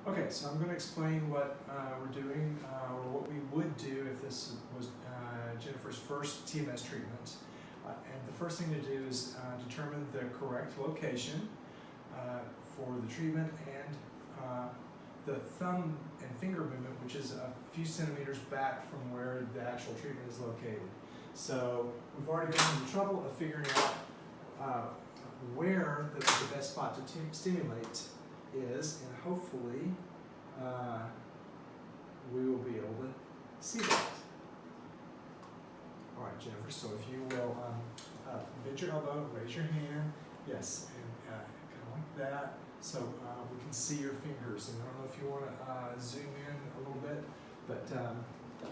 Okay, so I'm going to explain what we're doing, or what we would do if this was Jennifer's first TMS treatment. And the first thing to do is determine the correct location for the treatment and the thumb and finger movement, which is a few centimeters back from where the actual treatment is located. So we've already gone to the trouble of figuring out where the best spot to stimulate is, and hopefully we will be able to see that. All right, Jennifer, so if you will bend your elbow, raise your hand, yes, and kind of like that, so we can see your fingers. And I don't know if you want to zoom in a little bit, but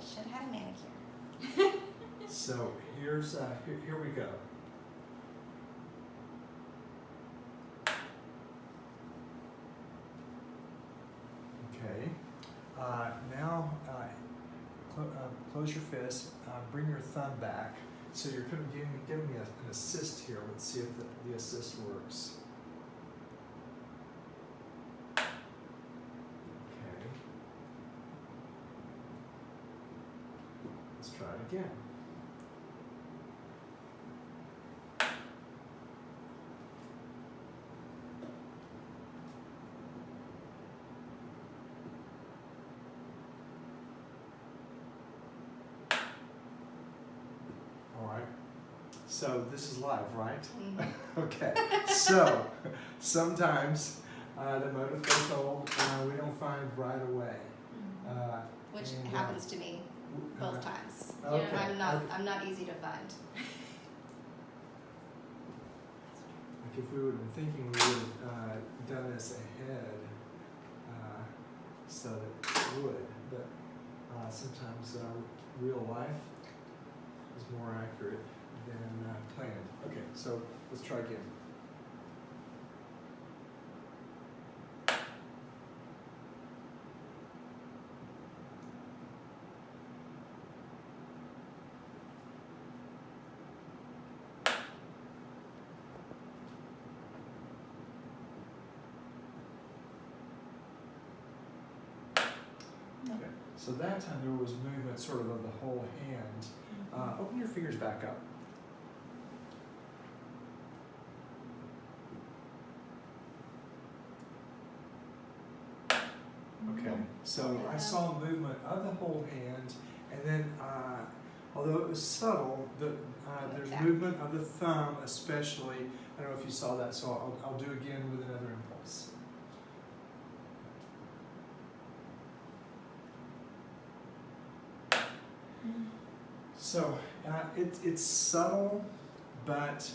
should have had a manicure. so here's here we go. Okay, now close your fist, bring your thumb back. So you're kind of giving me an assist here. Let's see if the assist works. Okay. Let's try it again. So this is live, right? Mm-hmm. Okay. So sometimes the motor threshold we don't find right away, which happens to me both times. Okay. I'm not easy to find. Like if we would have been thinking, we would have done this ahead, so that it would. But sometimes real life is more accurate than planned. Okay, so let's try again. Okay, so that time there was movement sort of the whole hand. Open your fingers back up. Okay, so I saw movement of the whole hand, and then although it was subtle, there's movement of the thumb especially. I don't know if you saw that, so I'll do again with another impulse. So it's subtle, but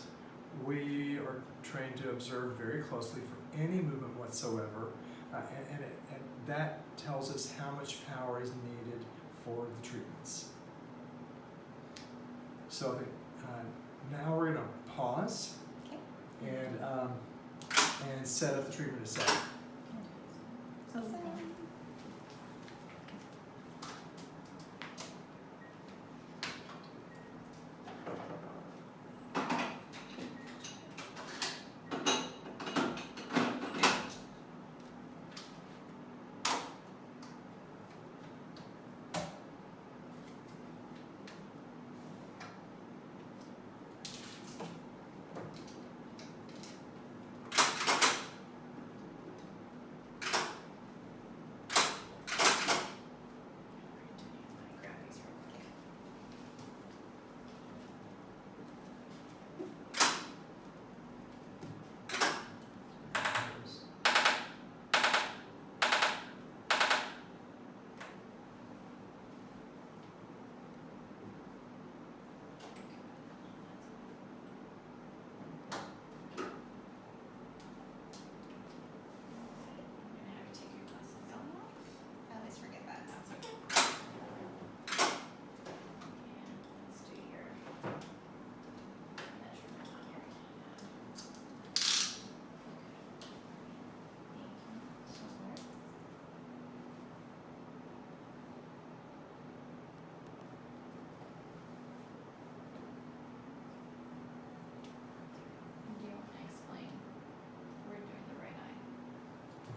we are trained to observe very closely for any movement whatsoever, and that tells us how much power is needed for the treatments. So now we're going to pause and set up the treatment itself.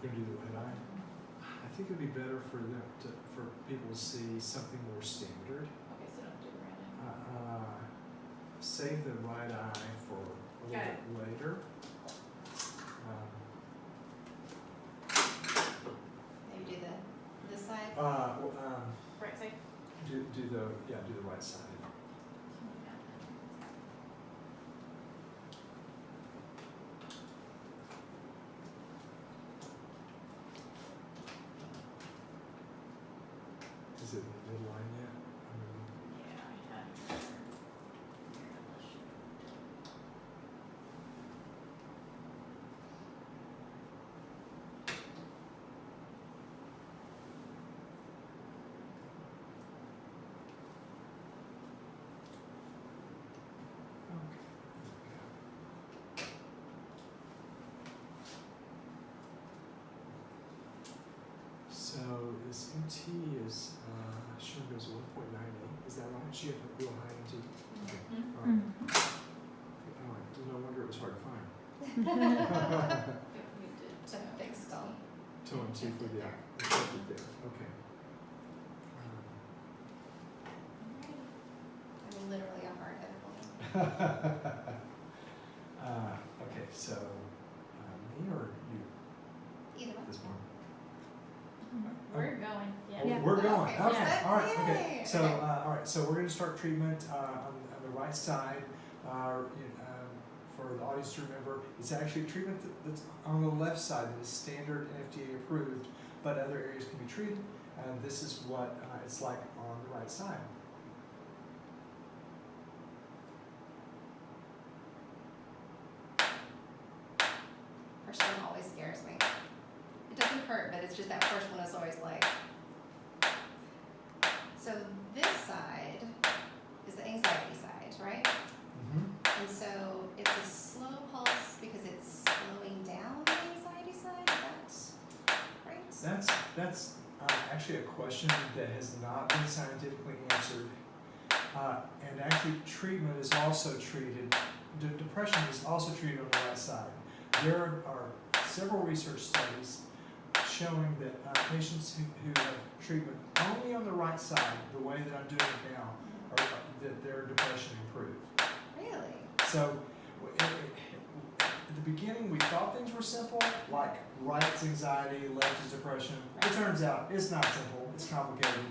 We're going to do the right eye. I think it'd be better for them for people to see something more standard. Okay, so don't do random. Save the right eye for a little bit later. Maybe do this side. Right side. Do the right side. Is it in the midline yet? Yeah, I had. So this MT is sure goes 1.98. Is that right? She had a real high MT. Okay. Mm-hmm. All right. All right. No wonder it was hard to find. We did. Thanks, Tom. 2 MT for the accepted there. Okay. I'm literally a hard-headed woman. Okay. So me or you Either one. this morning? We're going. Yeah. Oh, Yeah. we're going. Okay, Okay. we're set? All right. Okay. Yay. So, Okay. all right. So we're going to start treatment on the right side. For the audience to remember, it's actually a treatment that's on the left side that is standard and FDA approved, but other areas can be treated. And this is what it's like on the right side. First one always scares me. It doesn't hurt, but it's just that first one is always like. So this side is the anxiety side, right? Mm-hmm. And so it's a slow pulse because it's slowing down the anxiety side. Is that right? That's actually a question that has not been scientifically answered. And actually, treatment is also treated. Depression is also treated on the right side. There are several research studies showing that patients who have treatment only on the right side, the way that I'm doing it now, that their depression improved. Really? So, at the beginning, we thought things were simple, like right's anxiety, left is depression. It turns out it's not simple; it's complicated.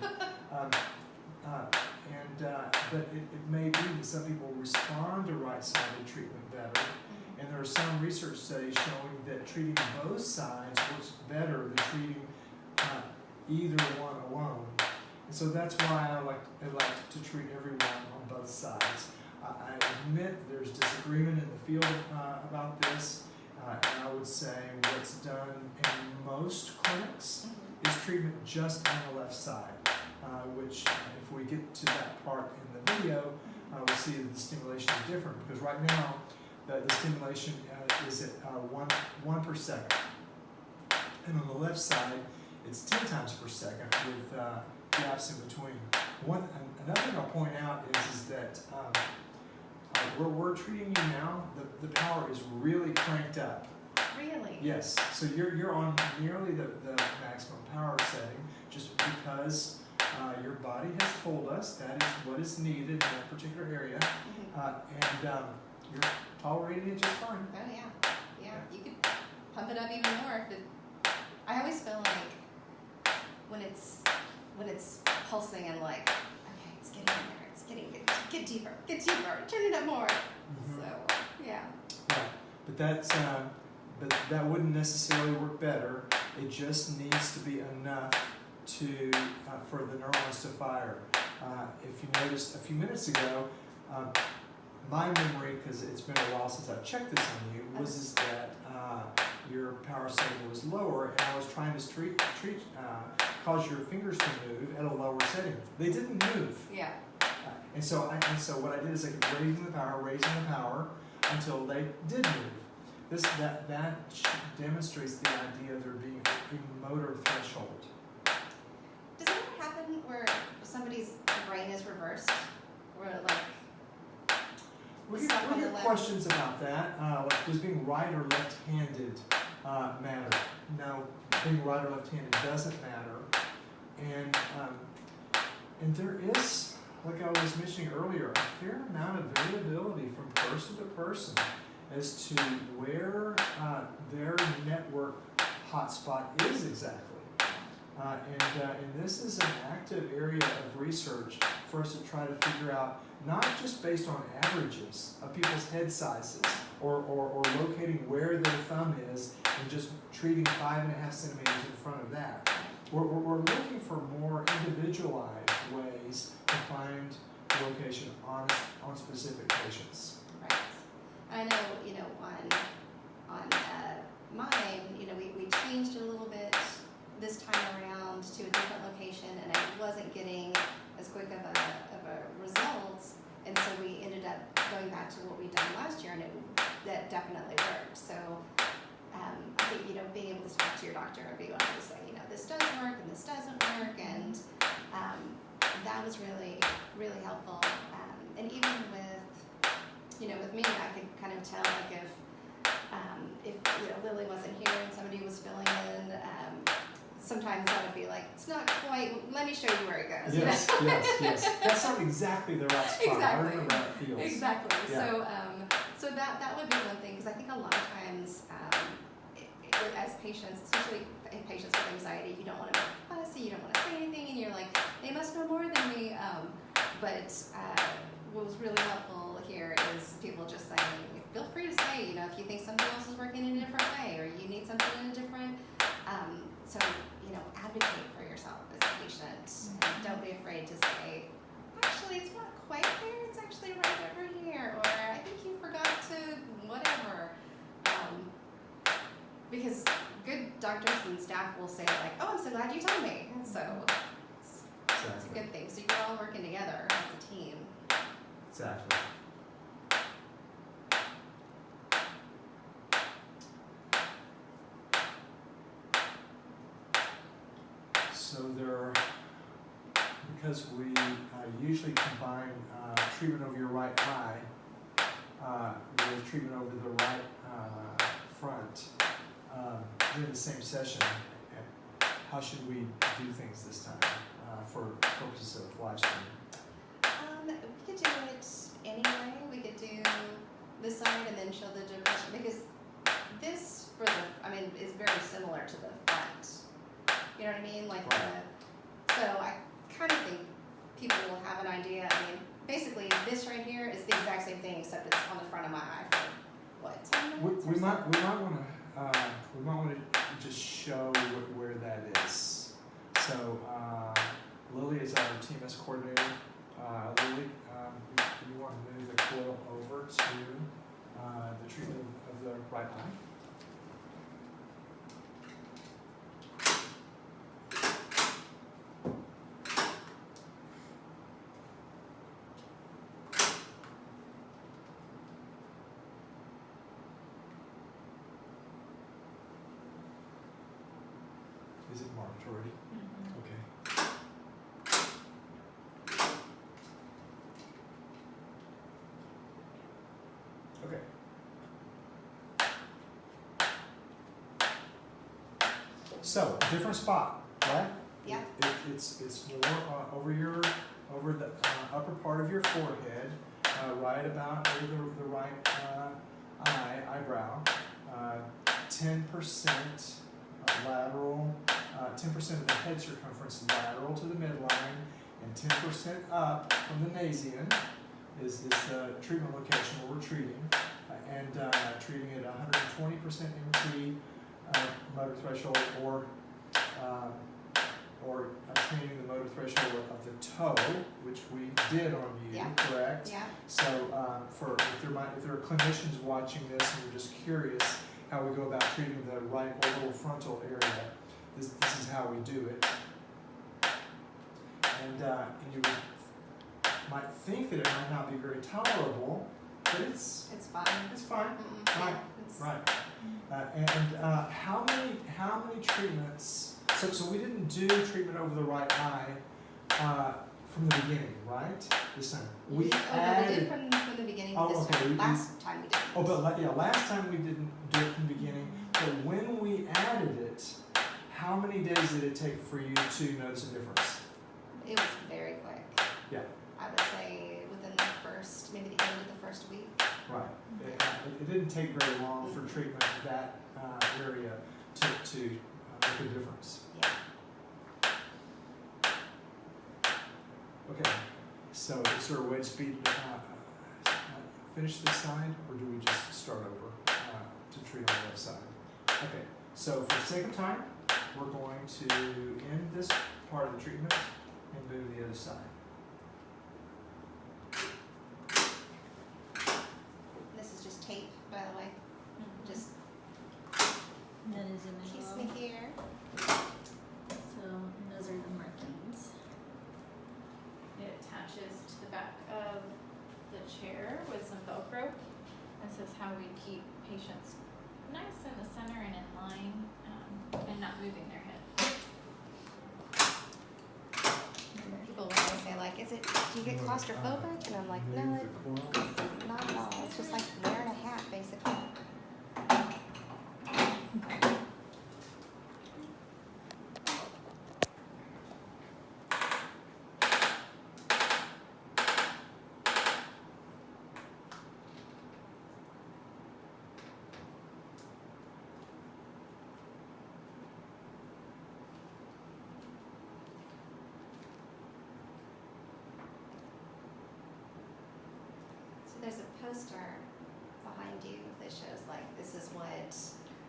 But it may be that some people respond to right-sided treatment better, and there are some research studies showing that treating both sides works better than treating either one alone. And so that's why I like to treat everyone on both sides. I admit there's disagreement in the field about this, and I would say what's done in most clinics is treatment just on the left side, which if we get to that part in the video, we'll see that the stimulation is different, because right now the stimulation is at 1 per second, and on the left side it's 10 times per second with gaps in between. Another thing I'll point out is that where we're treating you now, the power is really cranked up. Really? Yes, so you're on nearly the maximum power setting, just because your body has told us that is what is needed in that particular area, and you're tolerating it just fine. Oh yeah, yeah. You could pump it up even more if it. I always feel like when it's pulsing, I'm like, okay, it's getting in there. It's getting get deeper, turn it up more. Mm-hmm. So yeah. Yeah, but that wouldn't necessarily work better. It just needs to be enough to for the neurons to fire. If you noticed a few minutes ago, my memory, because it's been a while since I've checked this on you, was that your power setting was lower, and I was trying to cause your fingers to move at a lower setting. They didn't move. Yeah. And so what I did is I kept raising the power until they did move. That demonstrates the idea of there being a motor threshold. Does it ever happen where somebody's brain is reversed? Where like We Stuff on the get left. questions about that, like does being right or left-handed matter? No, being right or left-handed doesn't matter. And there is, like I was mentioning earlier, a fair amount of variability from person to person as to where their network hotspot is exactly. And this is an active area of research for us to try to figure out, not just based on averages of people's head sizes or locating where their thumb is and just treating 5.5 centimeters in front of that. We're looking for more individualized ways to find location on specific patients. Right. I know, on mine, we changed it a little bit this time around to a different location, and I wasn't getting as quick of a result, and so we ended up going back to what we'd done last year, and that definitely worked. So I think, being able to talk to your doctor and be able to say, this does work and this doesn't work, and that was really, really helpful. And even with me, I could kind of tell, like, if Lily wasn't here and somebody was filling in, sometimes I would be like, it's not quite, let me show you where it goes. Yes, yes. That's not exactly the right spot. Exactly. I don't know how it feels. Exactly. Yeah. So that would be one thing, because I think a lot of times, as patients, especially patients with anxiety, you don't want to be fussy, you don't want to say anything, and you're like, they must know more than me. But what was really helpful here is people just saying, feel free to say, if you think something else is working in a different way, or you need something in a different, so, advocate for yourself as a patient. And don't be afraid to say, actually, it's not quite there, it's actually right over here, or I think you forgot to whatever. Because good doctors and staff will say, like, oh, I'm so glad you told me. And so it's a good thing. So you're all working together as a team. Exactly. So because we usually combine treatment over your right eye with treatment over the right front during the same session, how should we do things this time for purposes of live streaming? We could do it anyway. We could do this side and then show the depression, because this is very similar to the front. You know what I mean? Like, so I kind of think people will have an idea. Basically, this right here is the exact same thing, except it's on the front of my eye for what, 10 minutes? We might want to just show where that is. So Lily is our TMS coordinator. Lily, you want to move the coil over to the treatment of the right eye? Is it marked already? Mm-hmm. Okay. Okay. So, different spot, right? Yeah. It's more over the upper part of your forehead, right about over the right eyebrow. 10% lateral, 10% of the head circumference lateral to the midline, and 10% up from the nasien is the treatment location where we're treating, and treating at 120% MT motor threshold, or attaining the motor threshold of the toe, which we did on you, Yeah. correct? Yeah. So if there are clinicians watching this and you're just curious how we go about treating the right orbital frontal area, this is how we do it. And you might think that it might not be very tolerable, but it's fine. It's fine. Mm-mm. Right. Yeah, Right. How many treatments? So we didn't do treatment over the right eye from the beginning, right? This time we we added. did from the beginning. Oh, this okay, time. we- Last time we did. Last time we didn't do it from the beginning. But when we added it, how many days did it take for you to notice a difference? It was very quick. Yeah. I would say within the first, maybe the end of the first week. Right. It didn't take very long for treatment of that area to make a difference. Yeah. Okay. So is there a way to speed finish this side, or do we just start over to treat on the left side? Okay. So for the sake of time, we're going to end this part of the treatment and move to the other side. This is just tape, by the way. Just And that is in the kiss glove. me here. So, and those are the markings. It attaches to the back of the chair with some Velcro. This is how we keep patients nice in the center and in line, and not moving their head. People will always say like, do you get claustrophobic? And I'm like, no, not at all. It's just like wearing a hat, basically. So there's a poster behind you that shows like this is what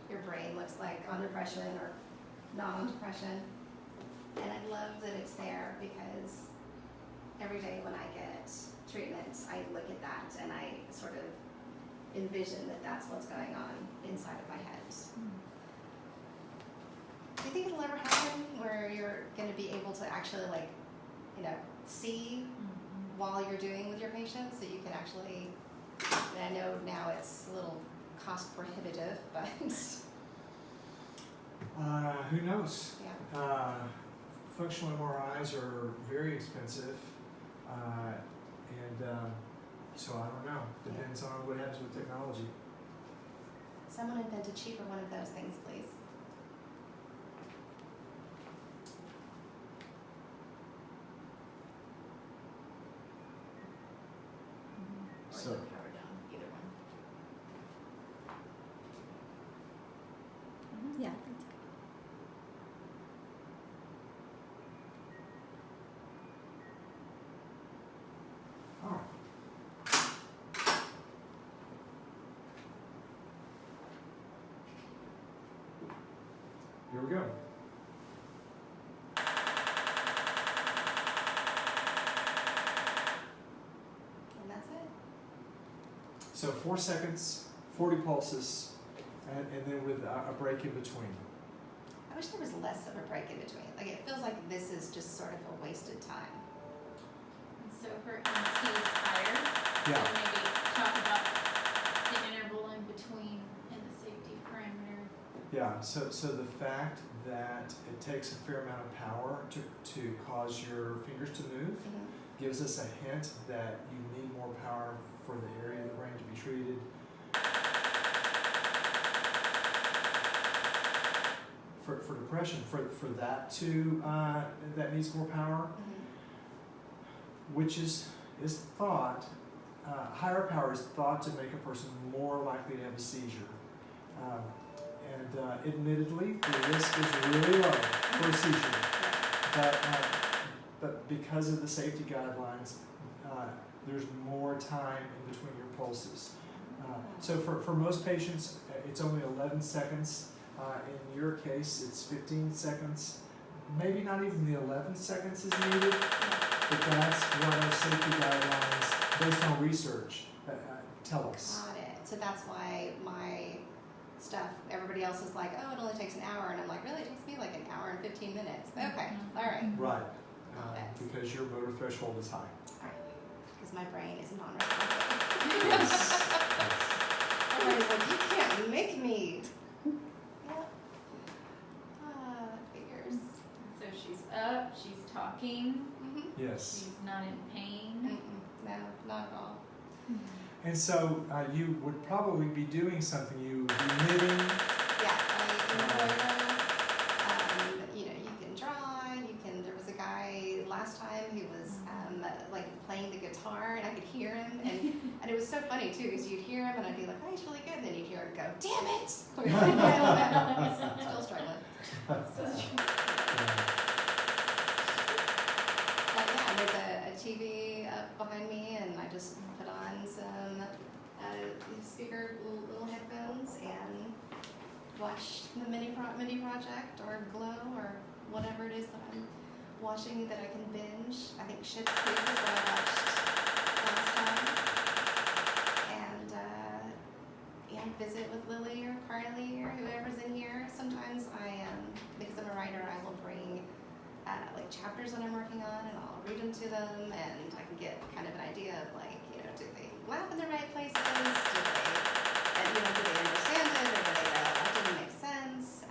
your brain looks like on depression or not on depression. And I love that it's there because every day when I get treatment, I look at that and I sort of envision that that's what's going on inside of my head. Do you think it'll ever happen where you're going to be able to actually like, see while you're doing with your patients, so you can actually, and I know now it's a little cost prohibitive, but Who knows? yeah. Functional MRIs are very expensive, and so I don't know. Depends on what happens with technology. Someone invent a cheaper one of those things, please. Or So- the power down, either one. Yeah, that's good. All right. Here we go. And that's it. So 4 seconds, 40 pulses, and then with a break in between. I wish there was less of a break in between. Like it feels like this is just sort of a wasted time. And so her MT is higher. Yeah. So maybe talk about the interval in between and the safety parameter. Yeah, so the fact that it takes a fair amount of power to cause your fingers to move gives us a hint that you need more power for the area of the brain to be treated. For depression, for that to that needs more power, which is thought, higher power is thought to make a person more likely to have a seizure. And admittedly, the risk is really low for a seizure, but because of the safety guidelines, there's more time in between your pulses. So for most patients, it's only 11 seconds. In your case, it's 15 seconds. Maybe not even the 11 seconds is needed, but that's what our safety guidelines, based on research, tell us. Got it. So that's why my stuff, everybody else is like, oh, it only takes an hour. And I'm like, really? It takes me like an hour and 15 minutes. Okay. All right. Right, Got it. because your motor threshold is high. All right. Because my brain is non-responsive. Yes. Everybody's like, you can't make me. Yep. Figures. So she's up, she's talking, Yes. she's not in pain. No, not at all. And so you would probably be doing something. You would be knitting. Yeah, I embroider. funny too, because you'd hear him and I'd be like, oh, he's really good. And then you'd hear him go, damn it! Still struggling. But yeah, there's a TV up behind me, and I just put on some little headphones and watch the mini project or Glow or whatever it is that I'm watching that I can binge. I think Schitt's Creek is what I watched last time. And visit with Lily or Carly or whoever's in here. Sometimes because I'm a writer, I will bring like chapters that I'm working on, and I'll read them to them, and I can get kind of an idea of like, do they laugh in the right places? Do they understand it, or do they go, that didn't make sense?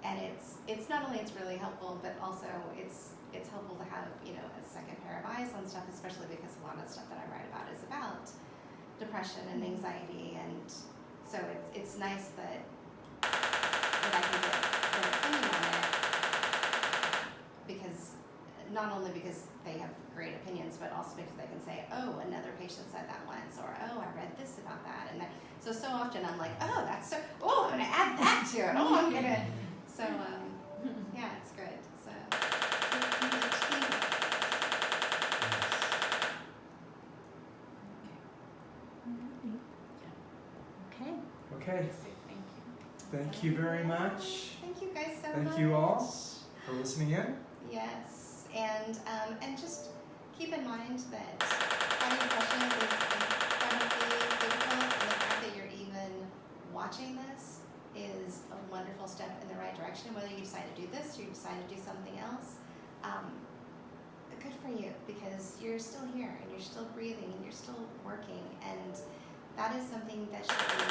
And it's not only it's really helpful, but also it's helpful to have a second pair of eyes on stuff, especially because a lot of stuff that I write about is about depression and anxiety, and so it's nice that I can get their opinion on it, because not only because they have great opinions, but also because they can say, oh, another patient said that once, or oh, I read this about that, and that. So often I'm like, oh, that's so, oh, I'm gonna add that to it. Oh, I'm gonna. So yeah, it's good. So Okay. Okay. Thank you. Thank you very much. Thank you guys so much. Thank you all for listening in. Yes, and just keep in mind that having depression is incredibly difficult, and the fact that you're even watching this is a wonderful step in the right direction. Whether you decide to do this or you decide to do something else, good for you, because you're still here and you're still breathing and you're still working, and that is something that should be